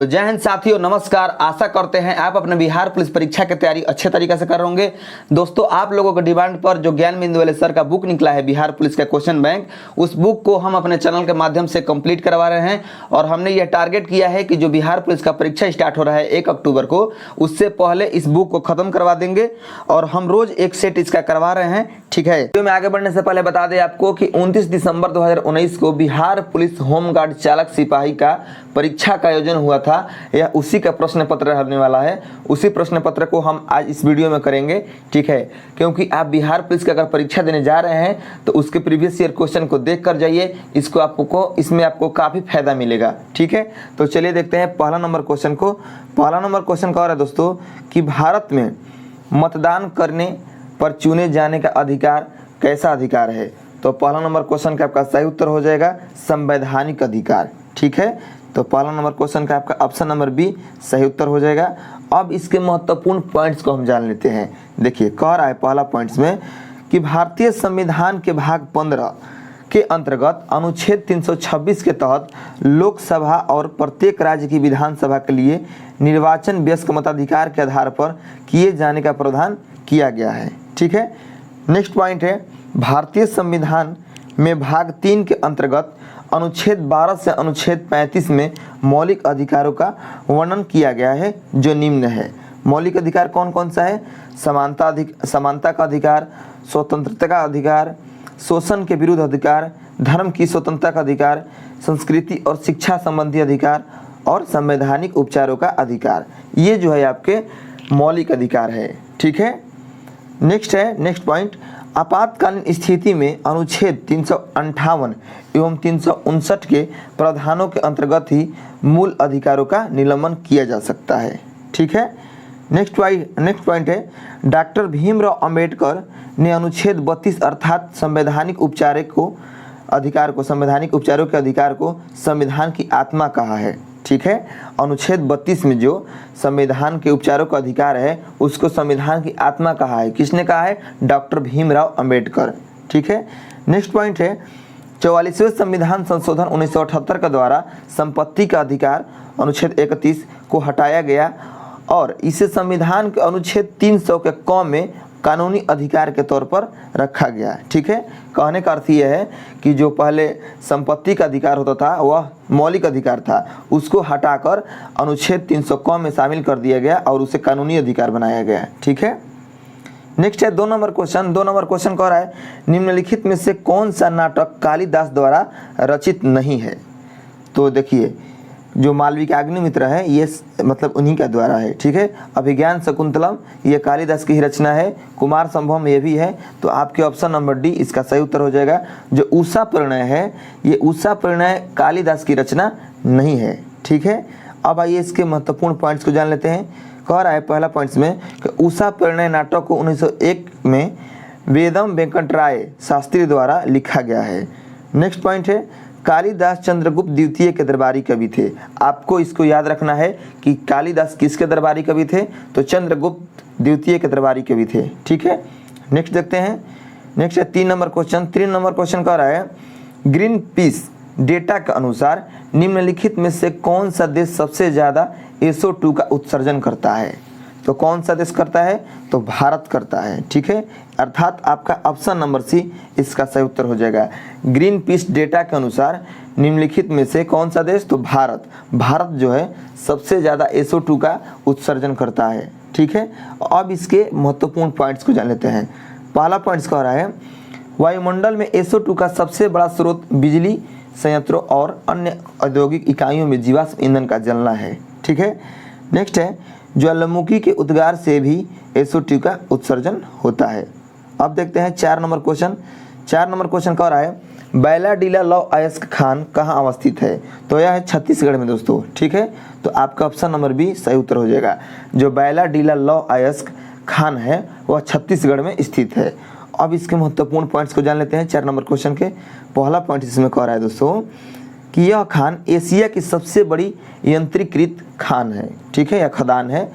तो जय हिंद साथियों, नमस्कार। आशा करते हैं आप अपने बिहार पुलिस परीक्षा की तैयारी अच्छे तरीके से कर होंगे। दोस्तों, आप लोगों के डिमांड पर जो ज्ञान बिंदु वाले सर का बुक निकला है बिहार पुलिस का क्वेश्चन बैंक, उस बुक को हम अपने चैनल के माध्यम से कंप्लीट करवा रहे हैं। और हमने ये टारगेट किया है कि जो बिहार पुलिस का परीक्षा स्टार्ट हो रहा है 1 अक्टूबर को, उससे पहले इस बुक को खत्म करवा देंगे और हम रोज एक सेट इसका करवा रहे हैं। ठीक है, वीडियो में आगे बढ़ने से पहले बता दें आपको कि 29 दिसंबर 2019 को बिहार पुलिस होमगार्ड चालक सिपाही का परीक्षा का आयोजन हुआ था। यह उसी का प्रश्न पत्र रहने वाला है। उसी प्रश्न पत्र को हम आज इस वीडियो में करेंगे। ठीक है, क्योंकि आप बिहार पुलिस की अगर परीक्षा देने जा रहे हैं तो उसके प्रीवियस ईयर क्वेश्चन को देख कर जाइए। इसमें आपको काफ़ी फायदा मिलेगा। ठीक है, तो चलिए देखते हैं पहला नंबर क्वेश्चन को। पहला नंबर क्वेश्चन क्या है दोस्तों कि भारत में मतदान करने पर चुने जाने का अधिकार कैसा अधिकार है? तो पहला नंबर क्वेश्चन का आपका सही उत्तर हो जाएगा संवैधानिक अधिकार। ठीक है, तो पहला नंबर क्वेश्चन का आपका ऑप्शन नंबर बी सही उत्तर हो जाएगा। अब इसके महत्वपूर्ण पॉइंट्स को हम जान लेते हैं। देखिए, कह रहा है पहला पॉइंट्स में कि भारतीय संविधान के भाग 15 के अंतर्गत अनुच्छेद 326 के तहत लोकसभा और प्रत्येक राज्य की विधानसभा के लिए निर्वाचन वयस्क मताधिकार के आधार पर किए जाने का प्रावधान किया गया है। ठीक है, नेक्स्ट पॉइंट है भारतीय संविधान में भाग 3 के अंतर्गत अनुच्छेद 12 से अनुच्छेद 35 में मौलिक अधिकारों का वर्णन किया गया है जो निम्न है। मौलिक अधिकार कौन कौन सा है? समानता का अधिकार, स्वतंत्रता का अधिकार, शोषण के विरुद्ध अधिकार, धर्म की स्वतंत्रता का अधिकार, संस्कृति और शिक्षा संबंधी अधिकार और संवैधानिक उपचारों का अधिकार। ये जो है आपके मौलिक अधिकार है। ठीक है, नेक्स्ट पॉइंट, आपातकालीन स्थिति में अनुच्छेद 358 एवं 359 के प्रावधानों के अंतर्गत ही मूल अधिकारों का निलंबन किया जा सकता है। ठीक है, नेक्स्ट पॉइंट है डॉक्टर भीमराव अंबेडकर ने अनुच्छेद 32 अर्थात संवैधानिक उपचारों के अधिकार को संविधान की आत्मा कहा है। ठीक है, अनुच्छेद 32 में जो संविधान के उपचारों का अधिकार है उसको संविधान की आत्मा कहा है। किसने कहा है? डॉक्टर भीमराव अंबेडकर। ठीक है, नेक्स्ट पॉइंट है 44वें संविधान संशोधन 1978 के द्वारा संपत्ति का अधिकार अनुच्छेद 31 को हटाया गया और इसे संविधान के अनुच्छेद 300 के क में कानूनी अधिकार के तौर पर रखा गया है। ठीक है, कहने का अर्थ यह है कि जो पहले संपत्ति का अधिकार होता था वह मौलिक अधिकार था, उसको हटाकर अनुच्छेद 300 क में शामिल कर दिया गया और उसे कानूनी अधिकार बनाया गया। ठीक है, नेक्स्ट है 2 नंबर क्वेश्चन कह रहा है निम्नलिखित में से कौन सा नाटक कालिदास द्वारा रचित नहीं है? तो देखिए, जो मालविका अग्निमित्र है ये मतलब उन्हीं का द्वारा है। ठीक है, अभिज्ञान शकुंतलम ये कालिदास की ही रचना है। कुमार संभवम ये भी है। तो आपके ऑप्शन नंबर डी इसका सही उत्तर हो जाएगा। जो उषा परिणय है ये उषा परिणय कालिदास की रचना नहीं है। ठीक है, अब आइए इसके महत्वपूर्ण पॉइंट्स को जान लेते हैं। कह रहा है पहला पॉइंट्स में कि उषा परिणय नाटक को 1901 में वेदम वेंकटराय शास्त्री द्वारा लिखा गया है। नेक्स्ट पॉइंट है कालिदास चंद्रगुप्त द्वितीय के दरबारी कवि थे। आपको इसको याद रखना है कि कालिदास किसके दरबारी कवि थे? तो चंद्रगुप्त द्वितीय के दरबारी कवि थे। ठीक है, नेक्स्ट देखते हैं। नेक्स्ट है 3 नंबर क्वेश्चन कह रहा है ग्रीन पीस डेटा के अनुसार निम्नलिखित में से कौन सा देश सबसे ज़्यादा SO2 का उत्सर्जन करता है? तो कौन सा देश करता है? तो भारत करता है। ठीक है, अर्थात आपका ऑप्शन नंबर सी इसका सही उत्तर हो जाएगा। ग्रीन पीस डेटा के अनुसार निम्नलिखित में से कौन सा देश? तो भारत जो है सबसे ज़्यादा SO2 का उत्सर्जन करता है। ठीक है, अब इसके महत्वपूर्ण पॉइंट्स को जान लेते हैं। पहला पॉइंट्स कह रहा है वायुमंडल में SO2 का सबसे बड़ा स्रोत बिजली संयंत्रों और अन्य औद्योगिक इकाइयों में जीवाश्म ईंधन का जलना है। ठीक है, नेक्स्ट है ज्वालामुखी के उद्गार से भी SO2 का उत्सर्जन होता है। अब देखते हैं 4 नंबर क्वेश्चन कह रहा है बैलाडीला लौह अयस्क खान कहाँ अवस्थित है? तो यह है छत्तीसगढ़ में दोस्तों। ठीक है, तो आपका ऑप्शन नंबर बी सही उत्तर हो जाएगा। जो बैलाडीला लौह अयस्क खान है वह छत्तीसगढ़ में स्थित है। अब इसके महत्वपूर्ण पॉइंट्स को जान लेते हैं 4 नंबर क्वेश्चन के। पहला पॉइंट इसमें कह रहा है दोस्तों कि यह खान एशिया की सबसे बड़ी यंत्रीकृत खान है। ठीक है, यह खदान है।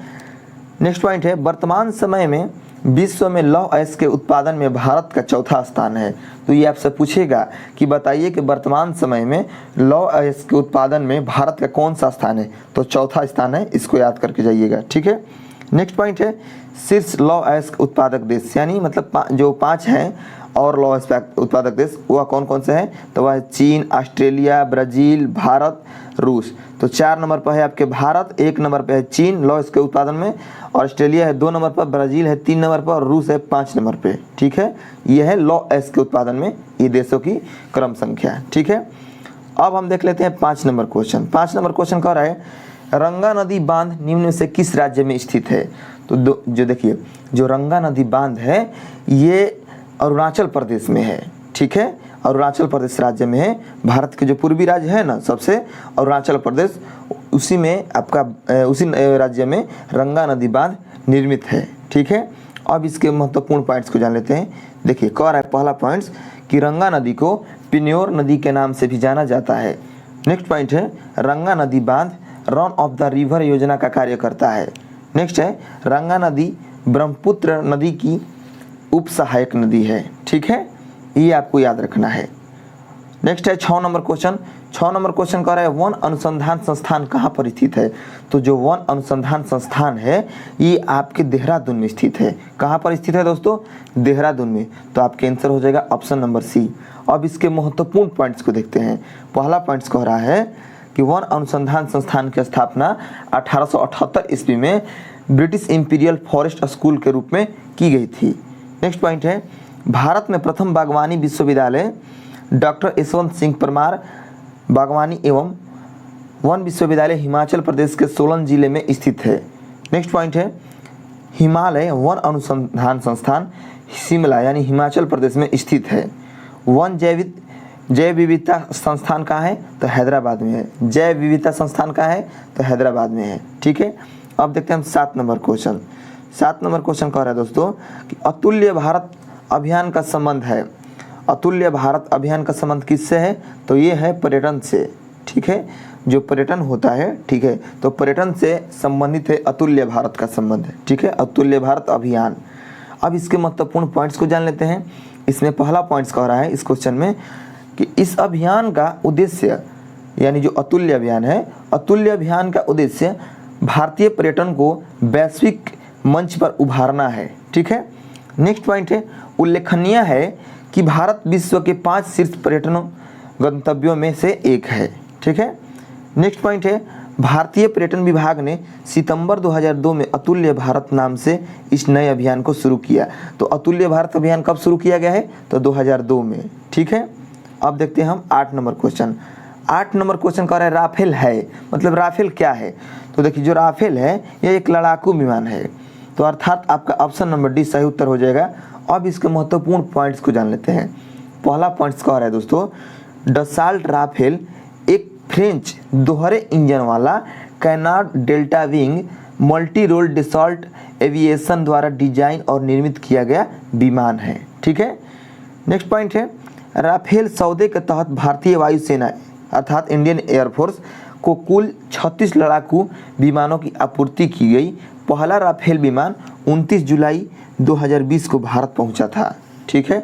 नेक्स्ट पॉइंट है वर्तमान समय में विश्व में लौह अयस्क के उत्पादन में भारत का चौथा स्थान है। तो ये आपसे पूछेगा कि बताइए कि वर्तमान समय में लौह अयस्क के उत्पादन में भारत का कौन सा स्थान है, तो चौथा स्थान है, इसको याद करके जाइएगा। ठीक है, नेक्स्ट पॉइंट है शीर्ष लौह अयस्क उत्पादक देश, यानी मतलब जो 5 हैं और लौह अयस्क उत्पादक देश वह कौन कौन से हैं, तो वह चीन, ऑस्ट्रेलिया, ब्राज़ील, भारत, रूस। तो 4 नंबर पर है आपके भारत, 1 नंबर पर है चीन लौह अयस्क के उत्पादन में, ऑस्ट्रेलिया है 2 नंबर पर, ब्राज़ील है 3 नंबर पर और रूस है 5 नंबर पे। ठीक है, यह है लौह अयस्क के उत्पादन में ये देशों की क्रम संख्या। ठीक है, अब हम देख लेते हैं 5 नंबर क्वेश्चन। 5 नंबर क्वेश्चन कह रहा है रंगा नदी बांध निम्न में से किस राज्य में स्थित है। तो जो देखिए जो रंगा नदी बांध है ये अरुणाचल प्रदेश में है। ठीक है, अरुणाचल प्रदेश राज्य में है। भारत के जो पूर्वी राज्य है ना सबसे, अरुणाचल प्रदेश, उसी में आपका उसी राज्य में रंगा नदी बांध निर्मित है। ठीक है, अब इसके महत्वपूर्ण पॉइंट्स को जान लेते हैं। देखिए कह रहा है पहला पॉइंट्स कि रंगा नदी को पिन्योर नदी के नाम से भी जाना जाता है। नेक्स्ट पॉइंट है रंगा नदी बांध रन ऑफ द रिवर योजना का कार्य करता है। नेक्स्ट है रंगा नदी ब्रह्मपुत्र नदी की उप सहायक नदी है। ठीक है, ये आपको याद रखना है। नेक्स्ट है 6 नंबर क्वेश्चन। 6 नंबर क्वेश्चन कह रहा है वन अनुसंधान संस्थान कहाँ पर स्थित है। तो जो वन अनुसंधान संस्थान है ये आपके देहरादून में स्थित है। कहाँ पर स्थित है दोस्तों, देहरादून में। तो आपके आंसर हो जाएगा ऑप्शन नंबर सी। अब इसके महत्वपूर्ण पॉइंट्स को देखते हैं। पहला पॉइंट्स कह रहा है कि वन अनुसंधान संस्थान की स्थापना 1878 ईस्वी में ब्रिटिश इंपीरियल फॉरेस्ट स्कूल के रूप में की गई थी। नेक्स्ट पॉइंट है भारत में प्रथम बागवानी विश्वविद्यालय डॉक्टर यशवंत सिंह परमार बागवानी एवं वन विश्वविद्यालय हिमाचल प्रदेश के सोलन जिले में स्थित है। नेक्स्ट पॉइंट है हिमालय वन अनुसंधान संस्थान शिमला यानी हिमाचल प्रदेश में स्थित है। वन जैव विविधता संस्थान कहाँ है, तो हैदराबाद में है। जैव विविधता संस्थान कहाँ है, तो हैदराबाद में है। ठीक है, अब देखते हैं हम 7 नंबर क्वेश्चन। 7 नंबर क्वेश्चन कह रहा है दोस्तों कि अतुल्य भारत अभियान का संबंध है। अतुल्य भारत अभियान का संबंध किससे है, तो ये है पर्यटन से। ठीक है, जो पर्यटन होता है, ठीक है, तो पर्यटन से संबंधित है अतुल्य भारत का संबंध। ठीक है, अतुल्य भारत अभियान। अब इसके महत्वपूर्ण पॉइंट्स को जान लेते हैं। इसमें पहला पॉइंट्स कह रहा है इस क्वेश्चन में कि इस अभियान का उद्देश्य, यानी जो अतुल्य अभियान है, अतुल्य अभियान का उद्देश्य भारतीय पर्यटन को वैश्विक मंच पर उभारना है। ठीक है, नेक्स्ट पॉइंट है उल्लेखनीय है कि भारत विश्व के 5 शीर्ष पर्यटन गंतव्यों में से एक है। ठीक है, नेक्स्ट पॉइंट है भारतीय पर्यटन विभाग ने सितंबर 2002 में अतुल्य भारत नाम से इस नए अभियान को शुरू किया। तो अतुल्य भारत अभियान कब शुरू किया गया है, तो 2002 में। ठीक है, अब देखते हैं हम 8 नंबर क्वेश्चन। 8 नंबर क्वेश्चन कह रहा है राफेल है, मतलब राफेल क्या है। तो देखिए जो राफेल है ये एक लड़ाकू विमान है। तो अर्थात आपका ऑप्शन नंबर डी सही उत्तर हो जाएगा। अब इसके महत्वपूर्ण पॉइंट्स को जान लेते हैं। पहला पॉइंट्स कह रहा है दोस्तों डसाल्ट राफेल एक फ्रेंच दोहरे इंजन वाला canard delta wing multi role Dassault Aviation द्वारा डिजाइन और निर्मित किया गया विमान है। ठीक है, नेक्स्ट पॉइंट है राफेल सौदे के तहत भारतीय वायुसेना अर्थात इंडियन एयरफोर्स को कुल 36 लड़ाकू विमानों की आपूर्ति की गई। पहला राफेल विमान 29 जुलाई 2020 को भारत पहुंचा था। ठीक है,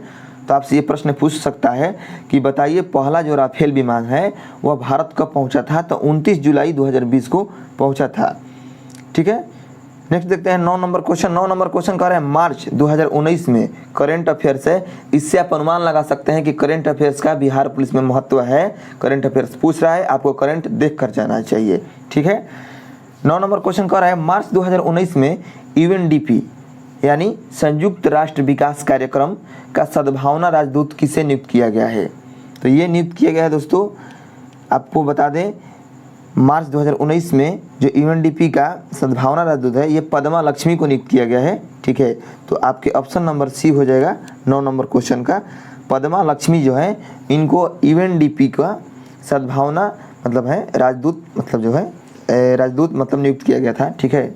तो आपसे ये प्रश्न पूछ सकता है कि बताइए पहला जो राफेल विमान है वह भारत कब पहुंचा था, तो 29 जुलाई 2020 को पहुंचा था। ठीक है, नेक्स्ट देखते हैं 9 नंबर क्वेश्चन। 9 नंबर क्वेश्चन कह रहे हैं मार्च 2019 में करंट अफेयर्स है। इससे आप अनुमान लगा सकते हैं कि करंट अफेयर्स का बिहार पुलिस में महत्व है। करंट अफेयर्स पूछ रहा है, आपको करंट देख कर जाना चाहिए। ठीक है, 9 नंबर क्वेश्चन कह रहा है मार्च 2019 में यूएनडीपी यानी संयुक्त राष्ट्र विकास कार्यक्रम का सद्भावना राजदूत किसे नियुक्त किया गया है। तो ये नियुक्त किया गया है दोस्तों, आपको बता दें मार्च 2019 में जो यूएनडीपी का सद्भावना राजदूत है ये पद्मा लक्ष्मी को नियुक्त किया गया है। ठीक है, तो आपके ऑप्शन नंबर सी हो जाएगा 9 नंबर क्वेश्चन का। पद्मा लक्ष्मी जो है इनको यूएनडीपी का सद्भावना मतलब है राजदूत मतलब जो है राजदूत मतलब नियुक्त किया गया था। ठीक है,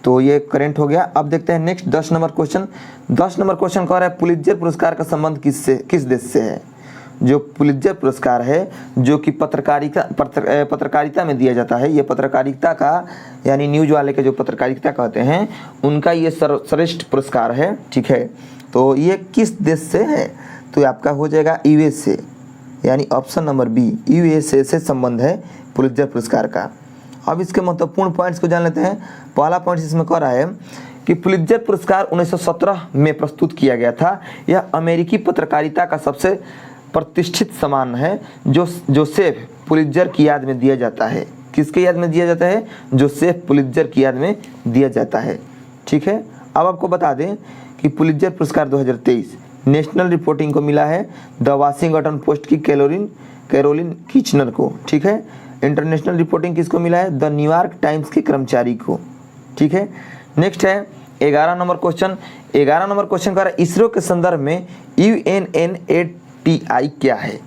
तो ये करेंट हो गया। अब देखते हैं next 10 number question. 10 number question कह रहा है पुलित्जर पुरस्कार का संबंध किस देश से है। जो पुलित्जर पुरस्कार है जो कि पत्रकारिता में दिया जाता है, ये पत्रकारिता का यानी न्यूज वाले के जो पत्रकारिता कहते हैं उनका ये सर्वश्रेष्ठ पुरस्कार है। ठीक है, तो ये किस देश से है? तो ये आपका हो जाएगा यूएस से, यानी ऑप्शन नंबर बी, यूएसए से संबंध है पुलित्जर पुरस्कार का। अब इसके महत्वपूर्ण पॉइंट्स को जान लेते हैं। पहला पॉइंट इसमें कह रहा है कि पुलित्जर पुरस्कार 1917 में प्रस्तुत किया गया था। यह अमेरिकी पत्रकारिता का सबसे प्रतिष्ठित सम्मान है जो जोसेफ पुलित्जर की याद में दिया जाता है। किसके याद में दिया जाता है? जोसेफ पुलित्जर की याद में दिया जाता है। ठीक है, अब आपको बता दें कि पुलित्जर पुरस्कार 2023 नेशनल रिपोर्टिंग को मिला है, द वाशिंगटन पोस्ट की कैरोलिन किचनर को। ठीक है, इंटरनेशनल रिपोर्टिंग किसको मिला है? द न्यूयॉर्क टाइम्स के कर्मचारी को। ठीक है, नेक्स्ट है 11 नंबर क्वेश्चन। 11 नंबर क्वेश्चन का इसरो के संदर्भ में UNNATI क्या है?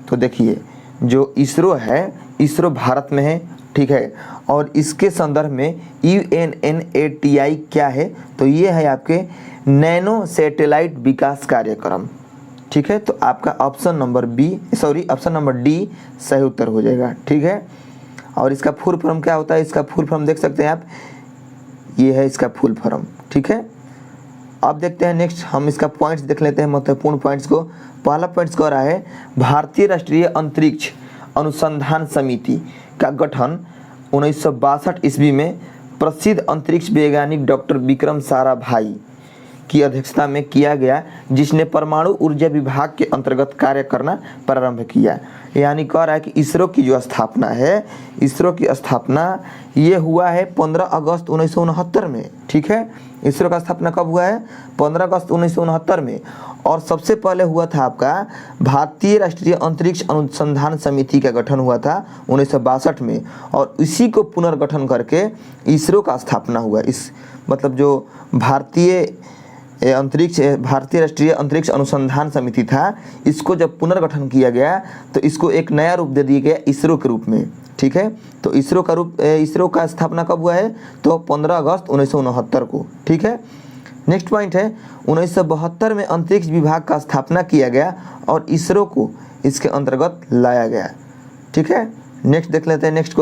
तो देखिए, जो इसरो है, इसरो भारत में है। ठीक है, और इसके संदर्भ में UNNATI क्या है? तो ये है आपके नैनो सैटेलाइट विकास कार्यक्रम। ठीक है, तो आपका ऑप्शन नंबर डी सही उत्तर हो जाएगा। ठीक है, और इसका फुल फॉर्म क्या होता है? इसका फुल फॉर्म देख सकते हैं आप, ये है इसका फुल फॉर्म। ठीक है, अब देखते हैं नेक्स्ट, हम इसका पॉइंट्स देख लेते हैं, महत्वपूर्ण पॉइंट्स को। पहला पॉइंट्स कह रहा है भारतीय राष्ट्रीय अंतरिक्ष अनुसंधान समिति का गठन 1962 ईस्वी में प्रसिद्ध अंतरिक्ष वैज्ञानिक डॉक्टर विक्रम साराभाई की अध्यक्षता में किया गया, जिसने परमाणु ऊर्जा विभाग के अंतर्गत कार्य करना प्रारंभ किया। यानी कह रहा है कि इसरो की जो स्थापना है, इसरो की स्थापना ये हुआ है 15 अगस्त 1969 में। ठीक है, इसरो का स्थापना कब हुआ है? 15 अगस्त 1969 में। और सबसे पहले हुआ था आपका भारतीय राष्ट्रीय अंतरिक्ष अनुसंधान समिति का गठन हुआ था 1962 में, और इसी को पुनर्गठन करके इसरो का स्थापना हुआ। इस मतलब जो भारतीय राष्ट्रीय अंतरिक्ष अनुसंधान समिति था, इसको जब पुनर्गठन किया गया तो इसको एक नया रूप दे दिया गया इसरो के रूप में। ठीक है, तो इसरो का स्थापना कब हुआ है? तो 15 अगस्त 1969 को। ठीक है, नेक्स्ट पॉइंट है 1972 में अंतरिक्ष विभाग का स्थापना किया गया और इसरो को इसके अंतर्गत लाया गया। ठीक है, नेक्स्ट देख लेते हैं नेक्स्ट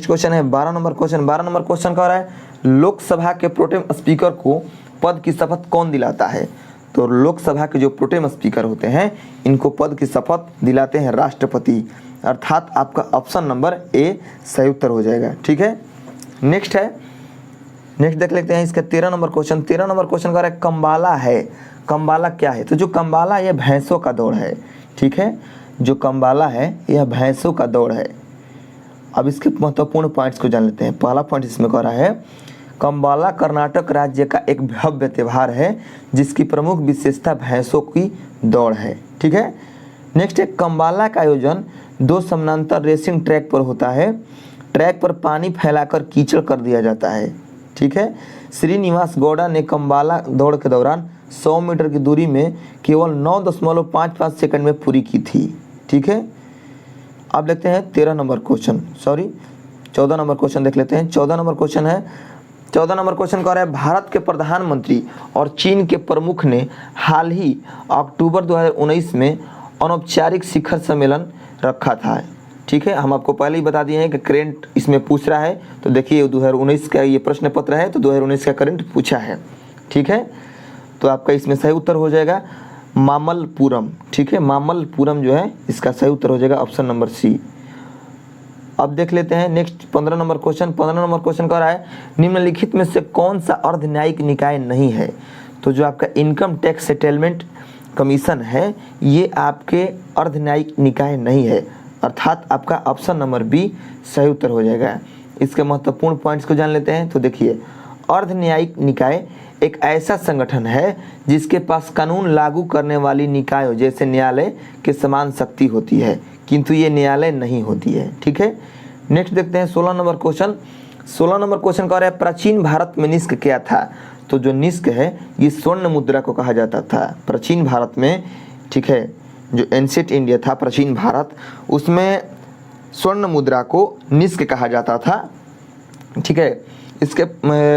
क्वेश्चन है 12 नंबर क्वेश्चन। 12 नंबर क्वेश्चन कह रहा है लोकसभा के प्रोटेम स्पीकर को पद की शपथ कौन दिलाता है? तो लोकसभा के जो प्रोटेम स्पीकर होते हैं इनको पद की शपथ दिलाते हैं राष्ट्रपति, अर्थात आपका ऑप्शन नंबर ए सही उत्तर हो जाएगा। ठीक है, नेक्स्ट देख लेते हैं इसका 13 नंबर क्वेश्चन। 13 नंबर क्वेश्चन का कंबाला है, कंबाला क्या है? तो जो कंबाला यह भैंसों का दौड़ है। ठीक है, जो कंबाला है यह भैंसों का दौड़ है। अब इसके महत्वपूर्ण पॉइंट्स को जान लेते हैं। पहला पॉइंट इसमें कह रहा है कंबाला कर्नाटक राज्य का एक भव्य त्यौहार है जिसकी प्रमुख विशेषता भैंसों की दौड़ है। ठीक है, नेक्स्ट है कंबाला का आयोजन 2 समानांतर रेसिंग ट्रैक पर होता है। ट्रैक पर पानी फैलाकर कीचड़ कर दिया जाता है। ठीक है, श्रीनिवास गौड़ा ने कंबाला दौड़ के दौरान 100 मीटर की दूरी में केवल 9.55 सेकंड में पूरी की थी। ठीक है, अब देखते हैं 14 नंबर क्वेश्चन देख लेते हैं। 14 नंबर क्वेश्चन कह रहा है भारत के प्रधानमंत्री और चीन के प्रमुख ने हाल ही अक्टूबर 2019 में अनौपचारिक शिखर सम्मेलन रखा था। ठीक है, हम आपको पहले ही बता दिए हैं कि करंट इसमें पूछ रहा है, तो देखिए 2019 का ये प्रश्न पत्र है, तो 2019 का करंट पूछा है। ठीक है, तो आपका इसमें सही उत्तर हो जाएगा मामल्लपुरम। ठीक है, मामल्लपुरम जो है इसका सही उत्तर हो जाएगा ऑप्शन नंबर सी। अब देख लेते हैं next 15 number question. 15 number question कह रहा है निम्नलिखित में से कौन सा अर्ध न्यायिक निकाय नहीं है? तो जो आपका इनकम टैक्स सेटलमेंट कमीशन है ये आपके अर्ध न्यायिक निकाय नहीं है, अर्थात आपका ऑप्शन नंबर बी सही उत्तर हो जाएगा। इसके महत्वपूर्ण पॉइंट्स को जान लेते हैं। तो देखिए, अर्ध न्यायिक निकाय एक ऐसा संगठन है जिसके पास कानून लागू करने वाली निकायों जैसे न्यायालय के समान शक्ति होती है, किंतु ये न्यायालय नहीं होती है। ठीक है, नेक्स्ट देखते हैं 16 नंबर क्वेश्चन। 16 नंबर क्वेश्चन कह रहा है प्राचीन भारत में निष्क क्या था? तो जो निष्क है ये स्वर्ण मुद्रा को कहा जाता था प्राचीन भारत में। ठीक है, जो एंशिएंट इंडिया था प्राचीन भारत, उसमें स्वर्ण मुद्रा को निष्क कहा जाता था। ठीक है, इसके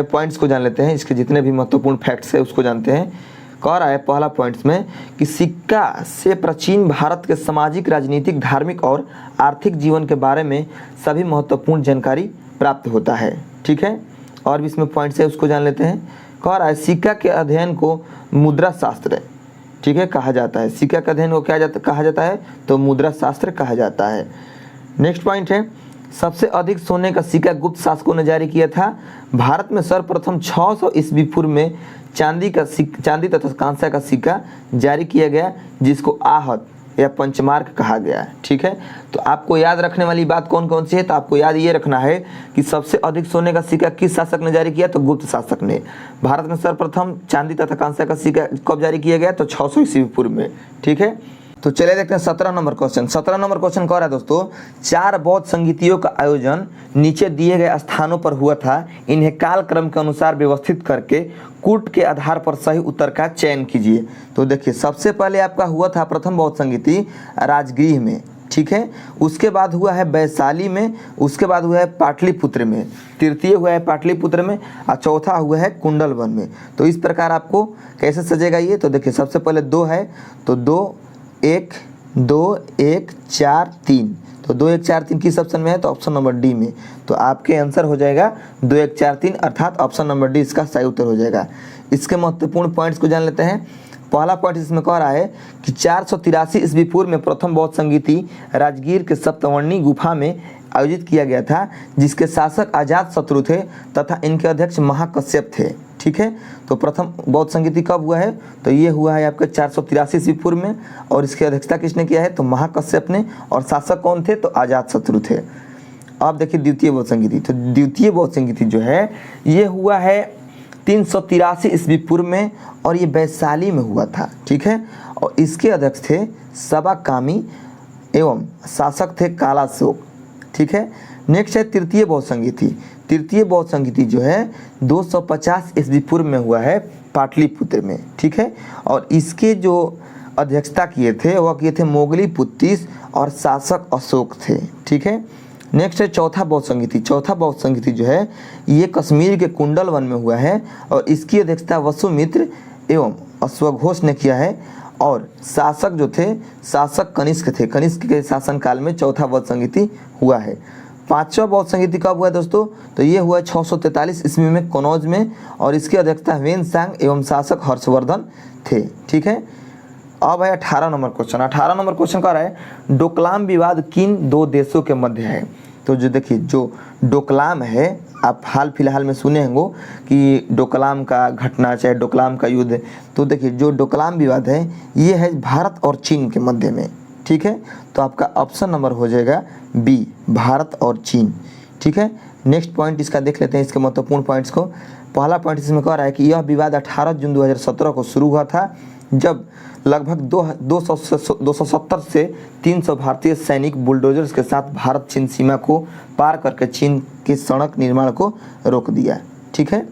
पॉइंट्स को जान लेते हैं, इसके जितने भी महत्वपूर्ण फैक्ट्स है उसको जानते हैं। कह रहा है पहला पॉइंट्स में कि सिक्का से प्राचीन भारत के सामाजिक, राजनीतिक, धार्मिक और आर्थिक जीवन के बारे में सभी महत्वपूर्ण जानकारी प्राप्त होता है। ठीक है, और भी इसमें पॉइंट्स है, उसको जान लेते हैं। कह रहा है सिक्का के अध्ययन को मुद्रा शास्त्र, ठीक है, कहा जाता है। सिक्का के अध्ययन को क्या कहा जाता है? तो मुद्रा शास्त्र कहा जाता है। नेक्स्ट पॉइंट है, सबसे अधिक सोने का सिक्का गुप्त शासकों ने जारी किया था। भारत में सर्वप्रथम 600 ईस्वी पूर्व में चांदी तथा कांस्य का सिक्का जारी किया गया, जिसको आहत या पंचमार्क कहा गया है। ठीक है, तो आपको याद रखने वाली बात कौन कौन सी है? तो आपको याद ये रखना है कि सबसे अधिक सोने का सिक्का किस शासक ने जारी किया? तो गुप्त शासक ने। भारत में सर्वप्रथम चांदी तथा कांस्य का सिक्का कब जारी किया गया? तो 600 ईस्वी पूर्व में। ठीक है, तो चलिए देखते हैं 17 नंबर क्वेश्चन। 17 नंबर क्वेश्चन कह रहा है दोस्तों, 4 बौद्ध संगीतियों का आयोजन नीचे दिए गए स्थानों पर हुआ था। इन्हें काल क्रम के अनुसार व्यवस्थित करके कूट के आधार पर सही उत्तर का चयन कीजिए। तो देखिए, सबसे पहले आपका हुआ था प्रथम बौद्ध संगीति राजगृह में। ठीक है, उसके बाद हुआ है वैशाली में, उसके बाद हुआ है पाटलिपुत्र में, तृतीय हुआ है पाटलिपुत्र में, और चौथा हुआ है कुंडलवन में। तो इस प्रकार आपको कैसे सजेगा ये? तो देखिए, सबसे पहले 2 है, तो 2 1 2 1 4 3, तो 2 1 4 3 किस ऑप्शन में है? तो ऑप्शन नंबर डी में। तो आपके आंसर हो जाएगा 2 1 4 3, अर्थात ऑप्शन नंबर डी इसका सही उत्तर हो जाएगा। इसके महत्वपूर्ण पॉइंट्स को जान लेते हैं। पहला पॉइंट इसमें कह रहा है कि 483 ईस्वी पूर्व में प्रथम बौद्ध संगीति राजगीर के सप्तवर्णी गुफा में आयोजित किया गया था, जिसके शासक अजातशत्रु थे तथा इनके अध्यक्ष महाकश्यप थे। ठीक है, तो प्रथम बौद्ध संगीति कब हुआ है? तो ये हुआ है आपका 483 ईस्वी पूर्व में, और इसकी अध्यक्षता किसने किया है? तो महाकश्यप ने, और शासक कौन थे? तो अजातशत्रु थे। अब देखिए द्वितीय बौद्ध संगीति। तो द्वितीय बौद्ध संगीति जो है ये हुआ है 383 ईस्वी पूर्व में, और ये वैशाली में हुआ था। ठीक है, और इसके अध्यक्ष थे सबाकामी एवं शासक थे कालाशोक। ठीक है, नेक्स्ट है तृतीय बौद्ध संगीति। तृतीय बौद्ध संगीति जो है 250 ईस्वी पूर्व में हुआ है पाटलिपुत्र में। ठीक है, और इसके जो अध्यक्षता किए थे वह किए थे मोगली पुत्तीस और शासक अशोक थे। ठीक है, नेक्स्ट है चौथा बौद्ध संगीति। चौथा बौद्ध संगीति जो है ये कश्मीर के कुंडलवन में हुआ है, और इसकी अध्यक्षता वसुमित्र एवं अश्वघोष ने किया है, और शासक जो थे शासक कनिष्क थे। कनिष्क के शासनकाल में चौथा बौद्ध संगीति हुआ है। पांचवा बौद्ध संगीति कब हुआ है दोस्तों? तो ये हुआ 643 ईस्वी में कनौज में, और इसकी अध्यक्षता वेनसांग एवं शासक हर्षवर्धन थे। ठीक है, अब है 18 नंबर क्वेश्चन। 18 नंबर क्वेश्चन कह रहा है डोकलाम विवाद किन 2 देशों के मध्य है? तो जो देखिए, जो डोकलाम है, आप हाल फिलहाल में सुने होंगे कि डोकलाम का घटना, चाहे डोकलाम का युद्ध। तो देखिए, जो डोकलाम विवाद है ये है भारत और चीन के मध्य में। ठीक है, तो आपका ऑप्शन नंबर हो जाएगा बी, भारत और चीन। ठीक है, नेक्स्ट पॉइंट इसका देख लेते हैं, इसके महत्वपूर्ण पॉइंट्स को। पहला पॉइंट इसमें कह रहा है कि यह विवाद 18 जून 2017 को शुरू हुआ था, जब लगभग 270 से 300 भारतीय सैनिक बुलडोजर्स के साथ भारत चीन सीमा को पार करके चीन के सड़क निर्माण को रोक दिया। ठीक है,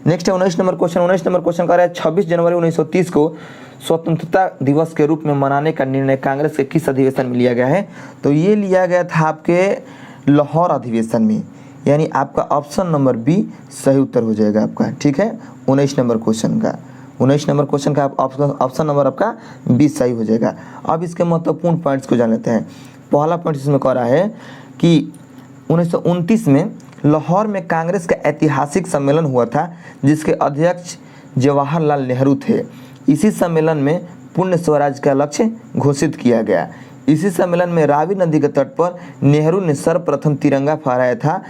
नेक्स्ट है 19 नंबर क्वेश्चन। 19 नंबर क्वेश्चन कह रहा है 26 जनवरी 1930 को स्वतंत्रता दिवस के रूप में मनाने का निर्णय कांग्रेस के किस अधिवेशन में लिया गया है? तो ये लिया गया था आपके लाहौर अधिवेशन में, यानी आपका ऑप्शन नंबर बी सही उत्तर हो जाएगा आपका। ठीक है, 19 नंबर क्वेश्चन का 19 नंबर क्वेश्चन का ऑप्शन नंबर आपका बी सही हो जाएगा। अब इसके महत्वपूर्ण पॉइंट्स को जान लेते हैं। पहला पॉइंट इसमें कह रहा है कि 1929 में लाहौर में कांग्रेस का ऐतिहासिक सम्मेलन हुआ था, जिसके अध्यक्ष जवाहरलाल नेहरू थे। इसी सम्मेलन में पूर्ण स्वराज का लक्ष्य घोषित किया गया। इसी सम्मेलन में रावी नदी के तट पर नेहरू ने सर्वप्रथम तिरंगा फहराया था।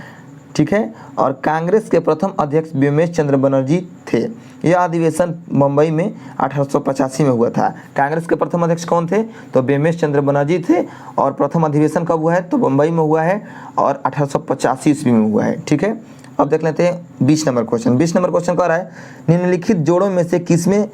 ठीक है, और कांग्रेस के प्रथम अध्यक्ष व्योमेश चंद्र बनर्जी थे। यह अधिवेशन मुंबई में 1885 में हुआ था। कांग्रेस के प्रथम अध्यक्ष कौन थे? तो व्योमेश चंद्र बनर्जी थे, और प्रथम अधिवेशन कब हुआ है? तो मुंबई में हुआ है, और 1885 ईस्वी में हुआ है। ठीक है, अब देख लेते हैं 20 नंबर क्वेश्चन। 20 नंबर क्वेश्चन कह रहा है निम्नलिखित जोड़ों में से किसमें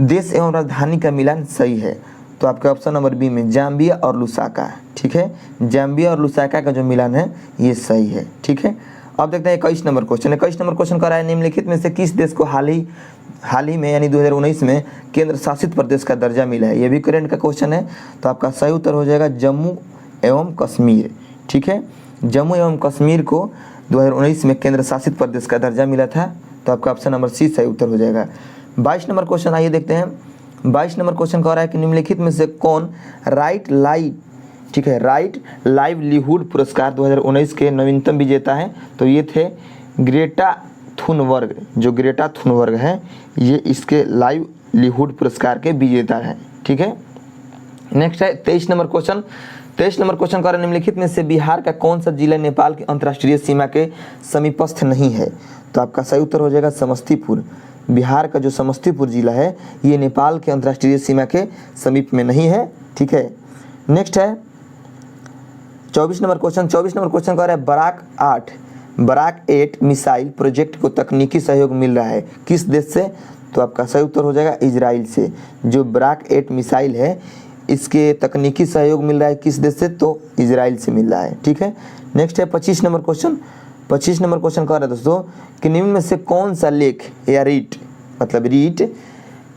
देश एवं राजधानी का मिलान सही है? तो आपका ऑप्शन नंबर बी में जाम्बिया और लुसाका। ठीक है, जाम्बिया और लुसाका का जो मिलान है ये सही है। ठीक है, अब देखते हैं 21 नंबर क्वेश्चन। 21 नंबर क्वेश्चन कह रहा है निम्नलिखित में से किस देश को हाल ही में यानी 2019 में केंद्र शासित प्रदेश का दर्जा मिला है? ये भी करंट का क्वेश्चन है, तो आपका सही उत्तर हो जाएगा जम्मू एवं कश्मीर। ठीक है, जम्मू एवं कश्मीर को 2019 में केंद्र शासित प्रदेश का दर्जा मिला था, तो आपका ऑप्शन नंबर सी सही उत्तर हो जाएगा। 22 नंबर क्वेश्चन आइए देखते हैं। 22 नंबर क्वेश्चन कह रहा है कि निम्नलिखित में से कौन राइट लाइवलीहुड पुरस्कार 2019 के नवीनतम विजेता हैं? तो ये थे ग्रेटा थुनबर्ग। जो ग्रेटा थुनबर्ग हैं ये इसके लाइवलीहुड पुरस्कार के विजेता हैं। ठीक है, नेक्स्ट है 23 नंबर क्वेश्चन। 23 नंबर क्वेश्चन का निम्नलिखित में से बिहार का कौन सा जिला नेपाल की अंतर्राष्ट्रीय सीमा के समीपस्थ नहीं है? तो आपका सही उत्तर हो जाएगा समस्तीपुर। बिहार का जो समस्तीपुर जिला है ये नेपाल के अंतर्राष्ट्रीय सीमा के समीप में नहीं है। ठीक है, नेक्स्ट है 24 नंबर क्वेश्चन। 24 नंबर क्वेश्चन कह रहा है बराक 8 मिसाइल प्रोजेक्ट को तकनीकी सहयोग मिल रहा है किस देश से? तो आपका सही उत्तर हो जाएगा इजराइल से। जो बराक 8 मिसाइल है इसके तकनीकी सहयोग मिल रहा है किस देश से? तो इजराइल से मिल रहा है। ठीक है, नेक्स्ट है 25 नंबर क्वेश्चन। 25 नंबर क्वेश्चन कह रहा है दोस्तों कि निम्न में से कौन सा लेख या रीट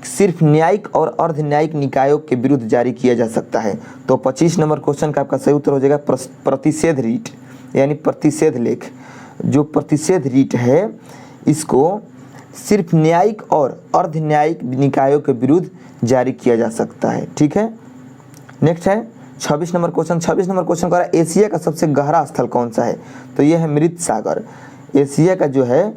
सिर्फ न्यायिक और अर्ध न्यायिक निकायों के विरुद्ध जारी किया जा सकता है? तो 25 नंबर क्वेश्चन का आपका सही उत्तर हो जाएगा प्रतिषेध रीट यानी प्रतिषेध लेख। जो प्रतिषेध रीट है इसको सिर्फ न्यायिक और अर्ध न्यायिक निकायों के विरुद्ध जारी किया जा सकता है। ठीक है, नेक्स्ट है 26 नंबर क्वेश्चन। 26 नंबर क्वेश्चन कह रहा है एशिया का सबसे गहरा स्थल कौन सा है? तो ये है मृत सागर। एशिया का जो है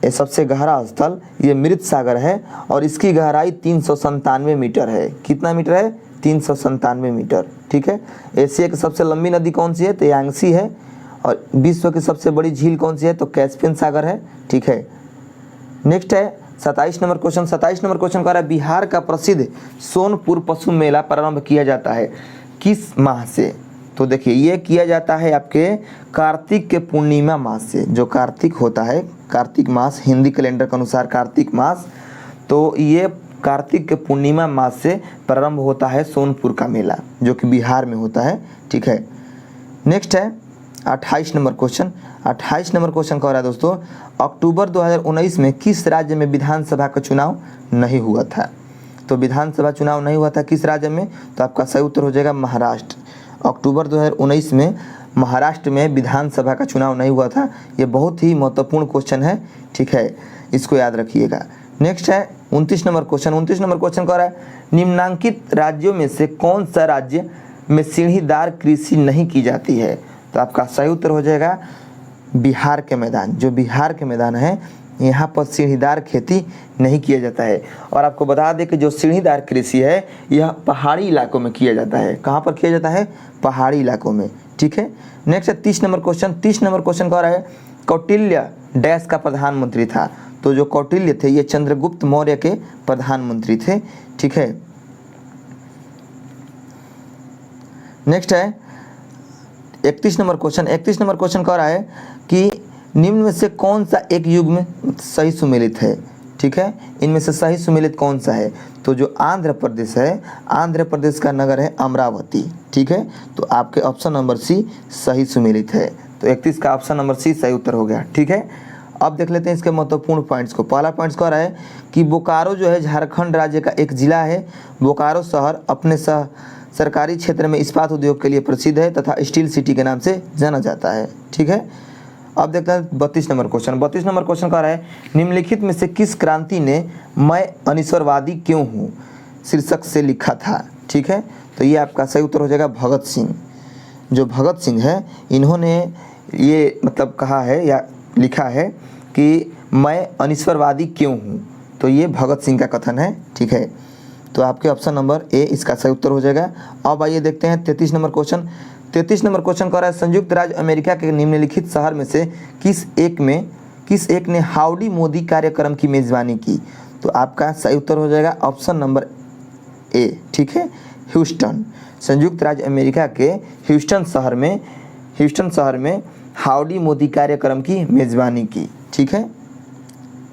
ये सबसे गहरा स्थल ये मृत सागर है और इसकी गहराई 397 मीटर है। कितना मीटर है? 397 मीटर। ठीक है, एशिया की सबसे लंबी नदी कौन सी है? तो यांगसी है। और विश्व की सबसे बड़ी झील कौन सी है? तो कैस्पियन सागर है। ठीक है, नेक्स्ट है 27 नंबर क्वेश्चन। 27 नंबर क्वेश्चन कह रहा है बिहार का प्रसिद्ध सोनपुर पशु मेला प्रारंभ किया जाता है किस माह से? तो देखिए ये किया जाता है आपके कार्तिक के पूर्णिमा मास से। जो कार्तिक होता है, कार्तिक मास हिंदी कैलेंडर के अनुसार कार्तिक मास, तो ये कार्तिक के पूर्णिमा मास से प्रारंभ होता है सोनपुर का मेला जो कि बिहार में होता है। ठीक है, नेक्स्ट है 28 नंबर क्वेश्चन। 28 नंबर क्वेश्चन कह रहा है दोस्तों अक्टूबर 2019 में किस राज्य में विधानसभा का चुनाव नहीं हुआ था? तो विधानसभा चुनाव नहीं हुआ था किस राज्य में? तो आपका सही उत्तर हो जाएगा महाराष्ट्र। अक्टूबर 2019 में महाराष्ट्र में विधानसभा का चुनाव नहीं हुआ था। ये बहुत ही महत्वपूर्ण क्वेश्चन है। ठीक है, इसको याद रखिएगा। नेक्स्ट है 29 नंबर क्वेश्चन। 29 नंबर क्वेश्चन कह रहा है निम्नांकित राज्यों में से कौन सा राज्य में सीढ़ीदार कृषि नहीं की जाती है? तो आपका सही उत्तर हो जाएगा बिहार के मैदान। जो बिहार के मैदान है यहाँ पर सीढ़ीदार खेती नहीं किया जाता है। और आपको बता दें कि जो सीढ़ीदार कृषि है यह पहाड़ी इलाकों में किया जाता है। कहाँ पर किया जाता है? पहाड़ी इलाकों में। ठीक है, नेक्स्ट है 30 नंबर क्वेश्चन। 30 नंबर क्वेश्चन कह रहा है कौटिल्य डैश का प्रधानमंत्री था? तो जो कौटिल्य थे ये चंद्रगुप्त मौर्य के प्रधानमंत्री थे। ठीक है, नेक्स्ट है 31 नंबर क्वेश्चन। 31 नंबर क्वेश्चन कह रहा है कि निम्न में से कौन सा एक युग में सही सुमेलित है? ठीक है, इनमें से सही सुमेलित कौन सा है? तो जो आंध्र प्रदेश है, आंध्र प्रदेश का नगर है अमरावती। ठीक है, तो आपके ऑप्शन नंबर सी सही सुमेलित है। तो 31 का ऑप्शन नंबर सी सही उत्तर हो गया। ठीक है, अब देख लेते हैं इसके महत्वपूर्ण पॉइंट्स को। पहला पॉइंट्स कह रहा है कि बोकारो जो है झारखंड राज्य का एक जिला है। बोकारो शहर अपने सरकारी क्षेत्र में इस्पात उद्योग के लिए प्रसिद्ध है तथा स्टील सिटी के नाम से जाना जाता है। ठीक है, अब देखते हैं 32 नंबर क्वेश्चन। 32 नंबर क्वेश्चन कह रहा है निम्नलिखित में से किस क्रांति ने मैं अनिश्वरवादी क्यों हूँ शीर्षक से लिखा था? ठीक है, तो ये आपका सही उत्तर हो जाएगा भगत सिंह। जो भगत सिंह है इन्होंने ये मतलब कहा है या लिखा है कि मैं अनिश्वरवादी क्यों हूँ, तो ये भगत सिंह का कथन है। ठीक है, तो आपके ऑप्शन नंबर ए इसका सही उत्तर हो जाएगा। अब आइए देखते हैं 33 नंबर क्वेश्चन। 33 नंबर क्वेश्चन कह रहा है संयुक्त राज्य अमेरिका के निम्नलिखित शहर में से किस एक ने हाउडी मोदी कार्यक्रम की मेजबानी की? तो आपका सही उत्तर हो जाएगा ऑप्शन नंबर ए। ठीक है, ह्यूस्टन। संयुक्त राज्य अमेरिका के ह्यूस्टन शहर में हाउडी मोदी कार्यक्रम की मेजबानी की। ठीक है,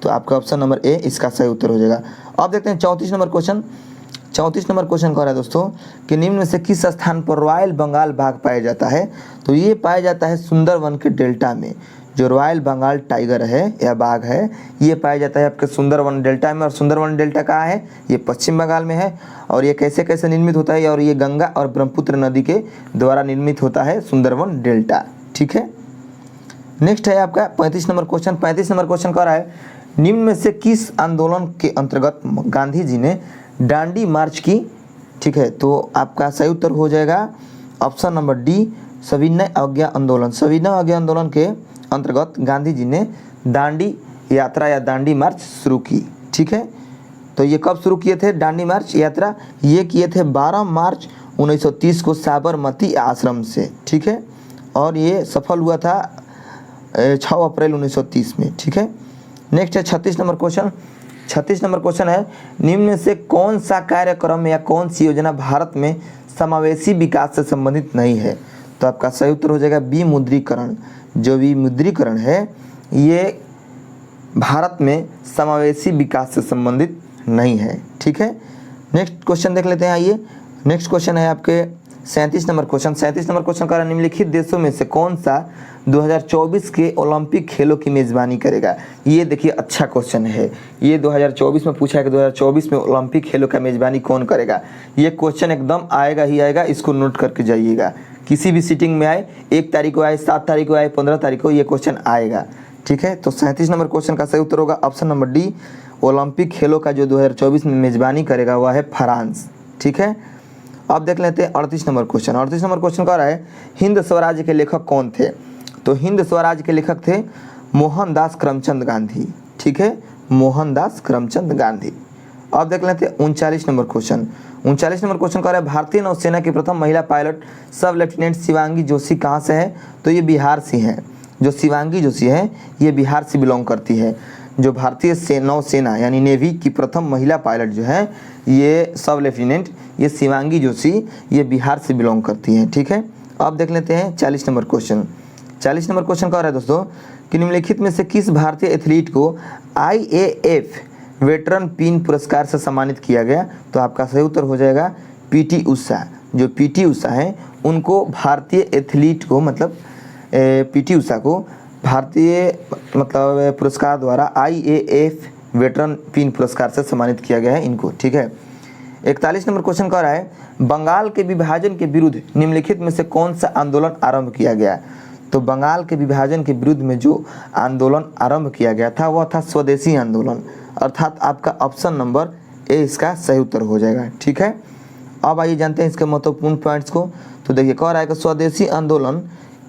तो आपका ऑप्शन नंबर ए इसका सही उत्तर हो जाएगा। अब देखते हैं 34 नंबर क्वेश्चन। 34 नंबर क्वेश्चन कह रहा है दोस्तों कि निम्न में से किस स्थान पर रॉयल बंगाल बाघ पाया जाता है? तो ये पाया जाता है सुंदरवन के डेल्टा में। जो रॉयल बंगाल टाइगर है या बाघ है ये पाया जाता है आपके सुंदरवन डेल्टा में। और सुंदरवन डेल्टा कहाँ है? ये पश्चिम बंगाल में है। और ये कैसे कैसे निर्मित होता है? और ये गंगा और ब्रह्मपुत्र नदी के द्वारा निर्मित होता है सुंदरवन डेल्टा। ठीक है, नेक्स्ट है आपका 35 नंबर क्वेश्चन। 35 नंबर क्वेश्चन कह रहा है निम्न में से किस आंदोलन के अंतर्गत गांधी जी ने दांडी मार्च की? ठीक है, तो आपका सही उत्तर हो जाएगा ऑप्शन नंबर डी, सविनय अवज्ञा आंदोलन। सविनय अवज्ञा आंदोलन के अंतर्गत गांधी जी ने दांडी यात्रा या दांडी मार्च शुरू की। ठीक है, तो ये कब शुरू किए थे दांडी मार्च यात्रा? ये किए थे 12 मार्च 1930 को साबरमती आश्रम से। ठीक है, और ये सफल हुआ था 6 अप्रैल 1930 में। ठीक है, नेक्स्ट है 36 नंबर क्वेश्चन। 36 नंबर क्वेश्चन है, निम्न में से कौन सा कार्यक्रम या कौन सी योजना भारत में समावेशी विकास से संबंधित नहीं है? तो आपका सही उत्तर हो जाएगा विमुद्रीकरण। जो विमुद्रीकरण है ये भारत में समावेशी विकास से संबंधित नहीं है। ठीक है, नेक्स्ट क्वेश्चन देख लेते हैं। आइए, नेक्स्ट क्वेश्चन है आपके 37 नंबर क्वेश्चन। 37 नंबर क्वेश्चन का निम्नलिखित देशों में से कौन सा 2024 के ओलंपिक खेलों की मेज़बानी करेगा? ये देखिए अच्छा क्वेश्चन है, ये 2024 में पूछा है कि 2024 में ओलंपिक खेलों का मेज़बानी कौन करेगा। ये क्वेश्चन एकदम आएगा ही आएगा, इसको नोट करके जाइएगा। किसी भी सीटिंग में आए, 1 तारीख को आए, 7 तारीख को आए, 15 तारीख को ये क्वेश्चन आएगा। ठीक है, तो 37 नंबर क्वेश्चन का सही उत्तर होगा ऑप्शन नंबर डी, ओलंपिक खेलों का जो 2024 में मेज़बानी करेगा वह है फ्रांस। ठीक है, अब देख लेते हैं 38 नंबर क्वेश्चन। 38 नंबर क्वेश्चन कह रहा है हिंद स्वराज के लेखक कौन थे? तो हिंद स्वराज के लेखक थे मोहनदास करमचंद गांधी। ठीक है, मोहनदास करमचंद गांधी। अब देख लेते हैं 39 नंबर क्वेश्चन। 39 नंबर क्वेश्चन कह रहा है भारतीय नौसेना की प्रथम महिला पायलट सब लेफ्टिनेंट शिवांगी जोशी कहाँ से है? तो ये बिहार से हैं। जो शिवांगी जोशी है ये बिहार से बिलोंग करती है। जो भारतीय नौसेना यानी नेवी की प्रथम महिला पायलट जो है ये सब लेफ्टिनेंट ये शिवांगी जोशी ये बिहार से बिलोंग करती हैं। ठीक है, अब देख लेते हैं 40 नंबर क्वेश्चन। 40 नंबर क्वेश्चन कह रहा है दोस्तों कि निम्नलिखित में से किस भारतीय एथलीट को IAF वेटरन पिन पुरस्कार से सम्मानित किया गया? तो आपका सही उत्तर हो जाएगा PT उषा। जो PT उषा है उनको भारतीय एथलीट को मतलब PT उषा को भारतीय मतलब पुरस्कार द्वारा IAF वेटरन पिन पुरस्कार से सम्मानित किया गया है इनको। ठीक है, 41 नंबर क्वेश्चन कह रहा है बंगाल के विभाजन के विरुद्ध निम्नलिखित में से कौन सा आंदोलन आरंभ किया गया? तो बंगाल के विभाजन के विरुद्ध में जो आंदोलन आरंभ किया गया था वह था स्वदेशी आंदोलन, अर्थात आपका ऑप्शन नंबर ए इसका सही उत्तर हो जाएगा। ठीक है, अब आइए जानते हैं इसके महत्वपूर्ण पॉइंट्स को। तो देखिए कह रहा है कि स्वदेशी आंदोलन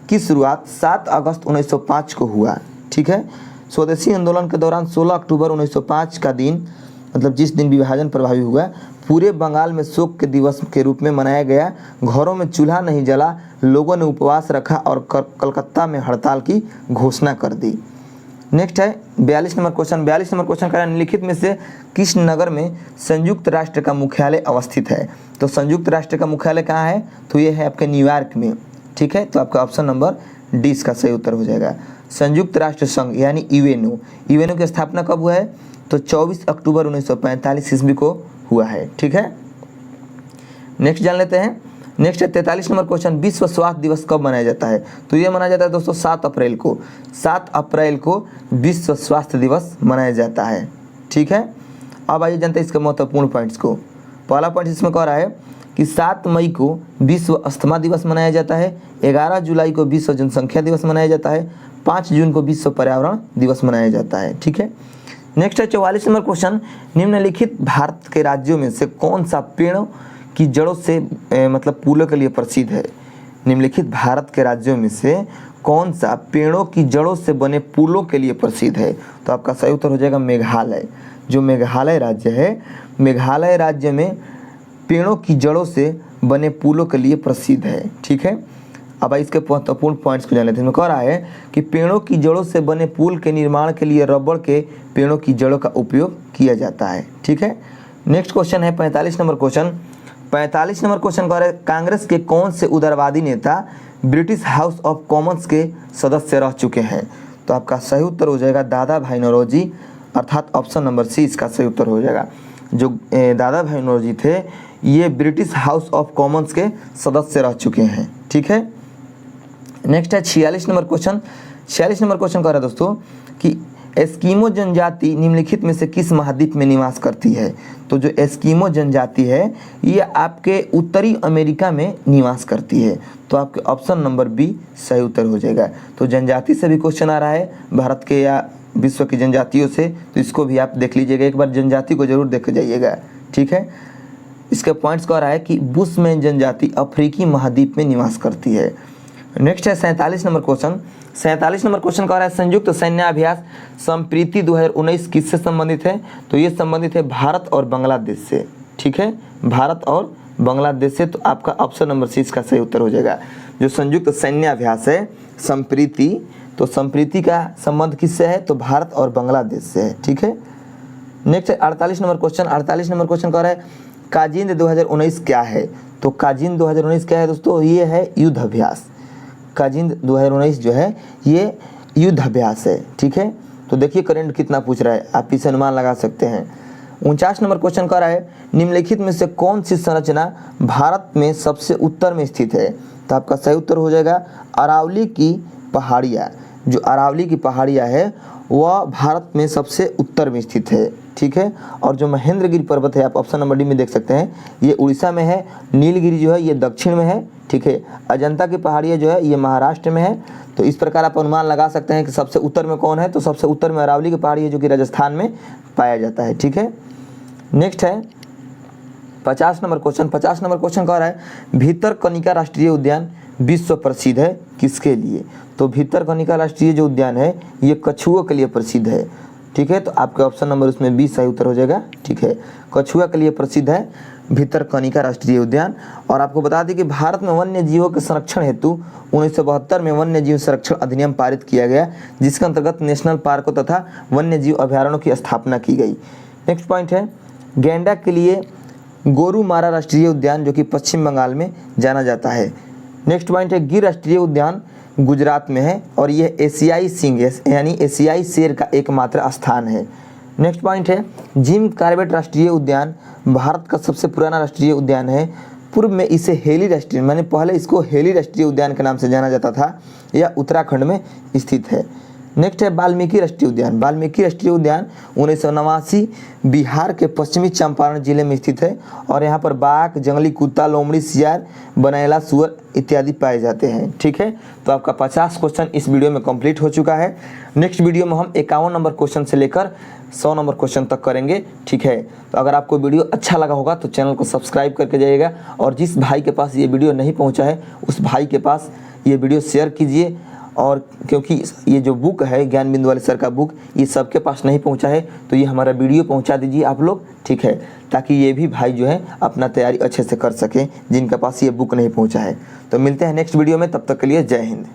की शुरुआत 7 अगस्त 1905 को हुआ। ठीक है, स्वदेशी आंदोलन के दौरान 16 अक्टूबर 1905 का दिन मतलब जिस दिन विभाजन प्रभावी हुआ पूरे बंगाल में शोक के दिवस के रूप में मनाया गया। घरों में चूल्हा नहीं जला, लोगों ने उपवास रखा और कलकत्ता में हड़ताल की घोषणा कर दी। नेक्स्ट है 42 नंबर क्वेश्चन। 42 नंबर क्वेश्चन का निम्नलिखित में से किस नगर में संयुक्त राष्ट्र का मुख्यालय अवस्थित है? तो संयुक्त राष्ट्र का मुख्यालय कहाँ है? तो ये है आपके न्यूयॉर्क में। ठीक है, तो आपका ऑप्शन नंबर डी इसका सही उत्तर हो जाएगा। संयुक्त राष्ट्र संघ यानी यूएनओ की स्थापना कब हुआ है? तो 24 अक्टूबर 1945 ईस्वी को हुआ है। ठीक है, नेक्स्ट जान लेते हैं। नेक्स्ट है 43 नंबर क्वेश्चन, विश्व स्वास्थ्य दिवस कब मनाया जाता है? तो ये मनाया जाता है दोस्तों 7 अप्रैल को। 7 अप्रैल को विश्व स्वास्थ्य दिवस मनाया जाता है। ठीक है, अब आइए जानते हैं इसके महत्वपूर्ण पॉइंट्स को। पहला पॉइंट इसमें कह रहा है कि 7 मई को विश्व अस्थमा दिवस मनाया जाता है, 11 जुलाई को विश्व जनसंख्या दिवस मनाया जाता है, 5 जून को विश्व पर्यावरण दिवस मनाया जाता है। ठीक है, नेक्स्ट है 44 नंबर क्वेश्चन, निम्नलिखित भारत के राज्यों में से कौन सा पेड़ों की जड़ों से मतलब पुलों के लिए प्रसिद्ध है? निम्नलिखित भारत के राज्यों में से कौन सा पेड़ों की जड़ों से बने पुलों के लिए प्रसिद्ध है? तो आपका सही उत्तर हो जाएगा मेघालय। जो मेघालय राज्य है, मेघालय राज्य में पेड़ों की जड़ों से बने पुलों के लिए प्रसिद्ध है। ठीक है, अब इसके महत्वपूर्ण पॉइंट्स को जान लेते हैं। कह रहा है कि पेड़ों की जड़ों से बने पुल के निर्माण के लिए रबड़ के पेड़ों की जड़ों का उपयोग किया जाता है। ठीक है, नेक्स्ट क्वेश्चन है 45 नंबर क्वेश्चन। 45 नंबर क्वेश्चन कह रहा है कांग्रेस के कौन से उदारवादी नेता ब्रिटिश हाउस ऑफ कॉमन्स के सदस्य रह चुके हैं? तो आपका सही उत्तर हो जाएगा दादा भाई नौरोजी, अर्थात ऑप्शन नंबर सी इसका सही उत्तर हो जाएगा। जो दादा भाई नौरोजी थे ये ब्रिटिश हाउस ऑफ कॉमन्स के सदस्य रह चुके हैं। ठीक है, नेक्स्ट है 46 नंबर क्वेश्चन। 46 नंबर क्वेश्चन कह रहा है दोस्तों कि एस्किमो जनजाति निम्नलिखित में से किस महाद्वीप में निवास करती है? तो जो एस्किमो जनजाति है ये आपके उत्तरी अमेरिका में निवास करती है। तो आपके ऑप्शन नंबर बी सही उत्तर हो जाएगा। तो जनजाति से भी क्वेश्चन आ रहा है भारत के या विश्व की जनजातियों से, तो इसको भी आप देख लीजिएगा, एक बार जनजाति को जरूर देख जाइएगा। ठीक है, इसके पॉइंट्स कह रहा है कि बुशमैन जनजाति अफ्रीकी महाद्वीप में निवास करती है। नेक्स्ट है 47 नंबर क्वेश्चन। 47 नंबर क्वेश्चन कह रहा है संयुक्त सैन्याभ्यास संप्रीति 2019 किससे संबंधित है? तो ये संबंधित है भारत और बांग्लादेश से। ठीक है, भारत और बांग्लादेश से, तो आपका ऑप्शन नंबर सी इसका सही उत्तर हो जाएगा। जो संयुक्त सैन्याभ्यास है संप्रीति, तो संप्रीति का संबंध किससे है? तो भारत और बांग्लादेश से है। ठीक है, नेक्स्ट है 48 नंबर क्वेश्चन। 48 नंबर क्वेश्चन कह रहा है काजिंद 2019 क्या है? तो काजिंद 2019 क्या है दोस्तों? ये है युद्ध अभ्यास। काजिंद 2019 जो है ये युद्ध अभ्यास है। ठीक है, तो देखिए करंट कितना पूछ रहा है, आप इसे अनुमान लगा सकते हैं। 49 नंबर क्वेश्चन कह रहा है निम्नलिखित में से कौन सी संरचना भारत में सबसे उत्तर में स्थित है? तो आपका सही उत्तर हो जाएगा अरावली की पहाड़ियाँ। जो अरावली की पहाड़ियाँ है वह भारत में सबसे उत्तर में स्थित है। ठीक है, और जो महेंद्रगिरी पर्वत है आप ऑप्शन नंबर डी में देख सकते हैं, ये उड़ीसा में है। नीलगिरी जो है ये दक्षिण में है। ठीक है, अजंता की पहाड़ियाँ जो है ये महाराष्ट्र में है। तो इस प्रकार आप अनुमान लगा सकते हैं कि सबसे उत्तर में कौन है? तो सबसे उत्तर में अरावली की पहाड़ी है जो कि राजस्थान में पाया जाता है। ठीक है, नेक्स्ट है 50 नंबर क्वेश्चन। 50 नंबर क्वेश्चन कह रहा है भितरकनिका राष्ट्रीय उद्यान विश्व प्रसिद्ध है किसके लिए? तो भितरकनिका राष्ट्रीय जो उद्यान है ये कछुओं के लिए प्रसिद्ध है। ठीक है, तो आपका ऑप्शन नंबर उसमें 20 सही उत्तर हो जाएगा। ठीक है, कछुआ के लिए प्रसिद्ध है भितरकनिका राष्ट्रीय उद्यान। और आपको बता दें कि भारत में वन्य जीवों के संरक्षण हेतु 1972 में वन्य जीव संरक्षण अधिनियम पारित किया गया, जिसके अंतर्गत नेशनल पार्कों तथा वन्य जीव अभ्यारण्यों की स्थापना की गई। नेक्स्ट पॉइंट है गैंडा के लिए गोरुमारा राष्ट्रीय उद्यान जो कि पश्चिम बंगाल में जाना जाता है। नेक्स्ट पॉइंट है गिर राष्ट्रीय उद्यान गुजरात में है और यह एशियाई सिंह यानी एशियाई शेर का एकमात्र स्थान है। नेक्स्ट पॉइंट है जिम कॉर्बेट राष्ट्रीय उद्यान भारत का सबसे पुराना राष्ट्रीय उद्यान है। पूर्व में इसे हेली राष्ट्रीय मैंने पहले इसको हेली राष्ट्रीय उद्यान के नाम से जाना जाता था। यह उत्तराखंड में स्थित है। नेक्स्ट है वाल्मीकि राष्ट्रीय उद्यान। वाल्मीकि राष्ट्रीय उद्यान 1989 बिहार के पश्चिमी चंपारण जिले में स्थित है और यहाँ पर बाघ, जंगली कुत्ता, लोमड़ी, सियार, बनैला, सुअर इत्यादि पाए जाते हैं। ठीक है, तो आपका 50 क्वेश्चन इस वीडियो में कंप्लीट हो चुका है। नेक्स्ट वीडियो में हम 51 नंबर क्वेश्चन से लेकर 100 नंबर क्वेश्चन तक करेंगे। ठीक है, तो अगर आपको वीडियो अच्छा लगा होगा तो चैनल को सब्सक्राइब करके जाइएगा और जिस भाई के पास ये वीडियो नहीं पहुँचा है उस भाई के पास ये वीडियो शेयर कीजिए। और क्योंकि ये जो बुक है ज्ञान बिंदु वाले सर का बुक ये सबके पास नहीं पहुंचा है, तो ये हमारा वीडियो पहुंचा दीजिए आप लोग। ठीक है, ताकि ये भी भाई जो है अपना तैयारी अच्छे से कर सकें जिनके पास ये बुक नहीं पहुंचा है। तो मिलते हैं नेक्स्ट वीडियो में, तब तक के लिए जय हिंद।